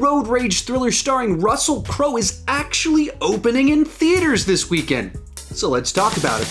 road rage thriller starring Russel Crowe is actually opening in theaters this weekend. So let's talk about it.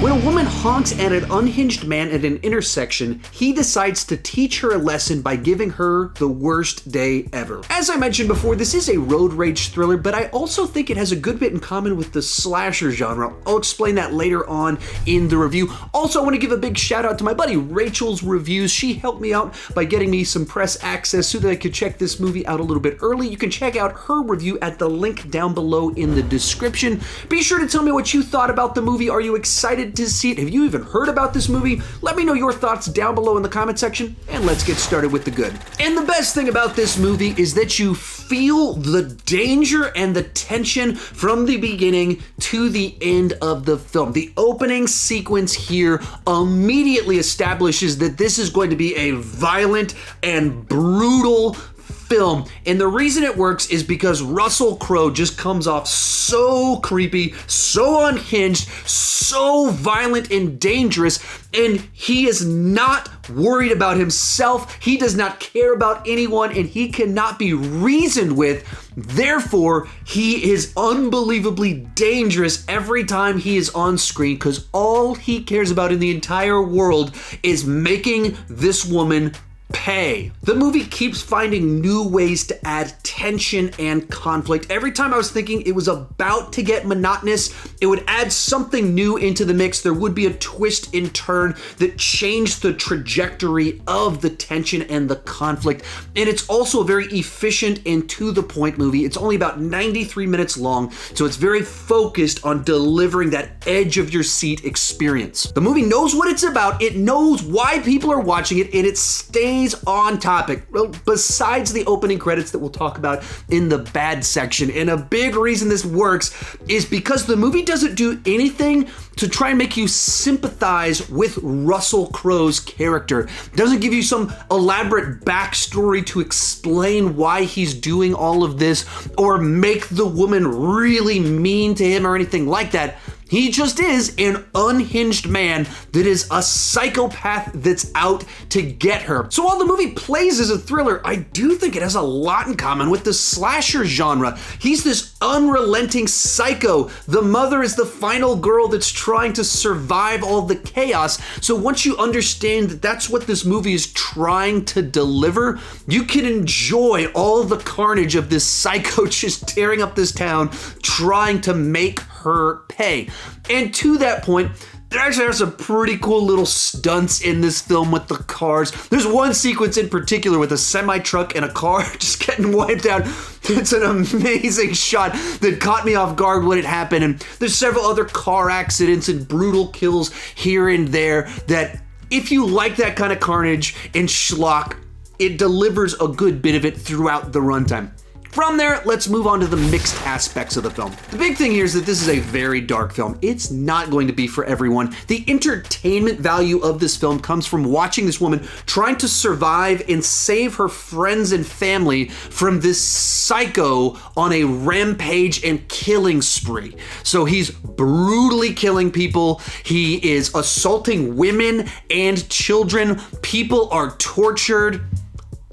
When a woman honks at an unhinged man at an intersection, he decides to teach her a lesson by giving her the worst day ever. As I mentioned before, this is a road rage thriller, but I also think it has a good bit in common with the slasher genre. I'll explain that later on in the review. Also, I want to give a big shout out to my buddy Rachel's Reviews. She helped me out by getting me some press access so that I could check this movie out a little bit early. You can check out her review at the link down below in the description. Be sure to tell me what you thought about the movie. Are you excited to see it? Have you even heard about this movie? Let me know your thoughts down below in the comment section, and let's get started with the good. And the best thing about this movie is that you feel the danger and the tension from the beginning to the end of the film. The opening sequence here immediately establishes that this is going to be a violent and brutal film, and the reason it works is because Russel Crowe just comes off so creepy, so unhinged, so violent and dangerous, and he is not worried about himself. He does not care about anyone, and he cannot be reasoned with. Therefore, he is unbelievably dangerous every time he is on screen because all he cares about in the entire world is making this woman pay. The movie keeps finding new ways to add tension and conflict. Every time I was thinking it was about to get monotonous, it would add something new into the mix. There would be a twist and turn that changed the trajectory of the tension and the conflict. And it's also a very efficient and to the point movie. It's only about 93 minutes long, so it's very focused on delivering that edge of your seat experience. The movie knows what it's about. It knows why people are watching it, and it stays on topic. Well, besides the opening credits that we'll talk about in the bad section. And a big reason this works is because the movie doesn't do anything to try and make you sympathize with Russel Crowe's character. It doesn't give you some elaborate backstory to explain why he's doing all of this or make the woman really mean to him or anything like that. He just is an unhinged man that is a psychopath that's out to get her. So while the movie plays as a thriller, I do think it has a lot in common with the slasher genre. He's this unrelenting psycho. The mother is the final girl that's trying to survive all the chaos. So once you understand that that's what this movie is trying to deliver, you can enjoy all the carnage of this psycho just tearing up this town, trying to make her pay. And to that point, there actually are some pretty cool little stunts in this film with the cars. There's one sequence in particular with a semi-truck and a car just getting wiped out. It's an amazing shot that caught me off guard when it happened. And there's several other car accidents and brutal kills here and there that if you like that kind of carnage and schlock, it delivers a good bit of it throughout the runtime. From there, let's move on to the mixed aspects of the film. The big thing here is that this is a very dark film. It's not going to be for everyone. The entertainment value of this film comes from watching this woman trying to survive and save her friends and family from this psycho on a rampage and killing spree. So he's brutally killing people. He is assaulting women and children. People are tortured.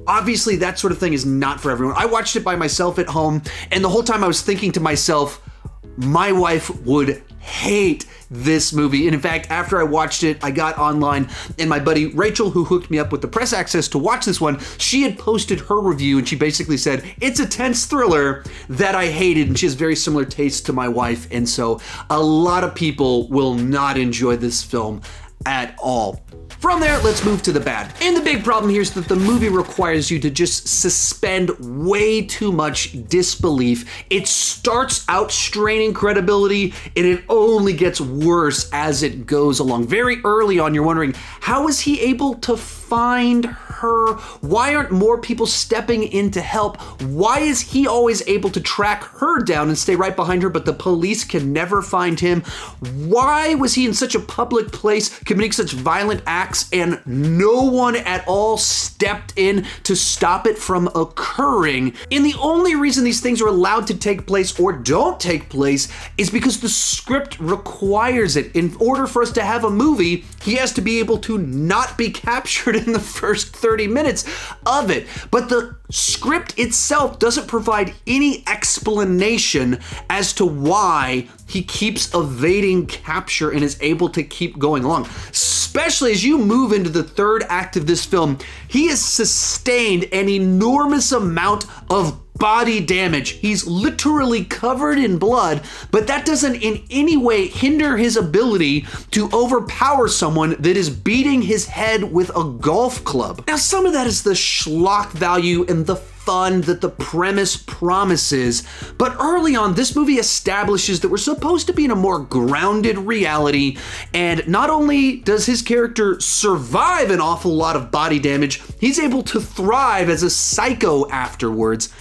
Obviously, that sort of thing is not for everyone. I watched it by myself at home, and the whole time I was thinking to myself, my wife would hate this movie. And in fact, after I watched it, I got online, and my buddy Rachel, who hooked me up with the press access to watch this one, she had posted her review, and she basically said, it's a tense thriller that I hated, and she has very similar tastes to my wife, and so a lot of people will not enjoy this film at all. From there, let's move to the bad. And the big problem here is that the movie requires you to just suspend way too much disbelief. It starts out straining credibility, and it only gets worse as it goes along. Very early on, you're wondering, how is he able to find her? Why aren't more people stepping in to help? Why is he always able to track her down and stay right behind her, but the police can never find him? Why was he in such a public place committing such violent acts, and no one at all stepped in to stop it from occurring. And the only reason these things are allowed to take place or don't take place is because the script requires it. In order for us to have a movie, he has to be able to not be captured in the first 30 minutes of it. But the script itself doesn't provide any explanation as to why he keeps evading capture and is able to keep going along. Especially as you move into the third act of this film, he has sustained an enormous amount of body damage. He's literally covered in blood, but that doesn't in any way hinder his ability to overpower someone that is beating his head with a golf club. Now, some of that is the schlock value and the fun that the premise promises, but early on, this movie establishes that we're supposed to be in a more grounded reality, and not only does his character survive an awful lot of body damage, he's able to thrive as a psycho afterwards.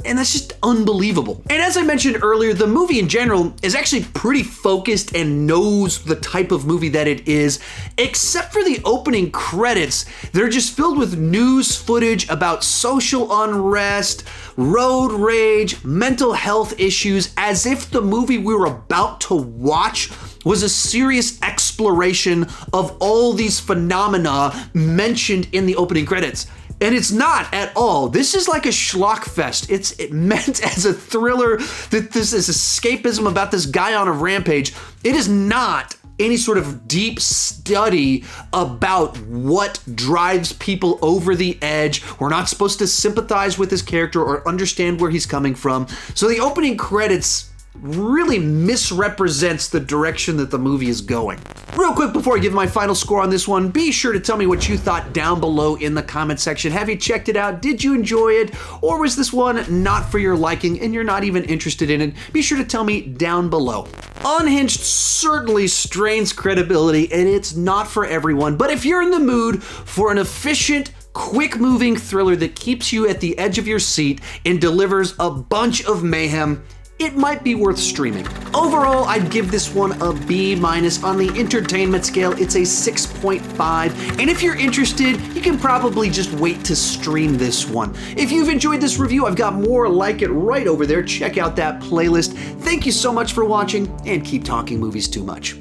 And that's just unbelievable. And as I mentioned earlier, the movie in general is actually pretty focused and knows the type of movie that it is, except for the opening credits. They're just filled with news footage about social unrest, road rage, mental health issues, as if the movie we were about to watch was a serious exploration of all these phenomena mentioned in the opening credits. And it's not at all. This is like a schlock fest. It's meant as a thriller, that this is escapism about this guy on a rampage. It is not any sort of deep study about what drives people over the edge. We're not supposed to sympathize with his character or understand where he's coming from. So the opening credits really misrepresents the direction that the movie is going. Real quick before I give my final score on this one, be sure to tell me what you thought down below in the comment section. Have you checked it out? Did you enjoy it? Or was this one not for your liking and you're not even interested in it? Be sure to tell me down below. Unhinged certainly strains credibility and it's not for everyone, but if you're in the mood for an efficient, quick-moving thriller that keeps you at the edge of your seat and delivers a bunch of mayhem, it might be worth streaming. Overall, I'd give this one a B- on the entertainment scale. It's a 6.5. And if you're interested, you can probably just wait to stream this one. If you've enjoyed this review, I've got more like it right over there. Check out that playlist. Thank you so much for watching, and keep talking movies too much.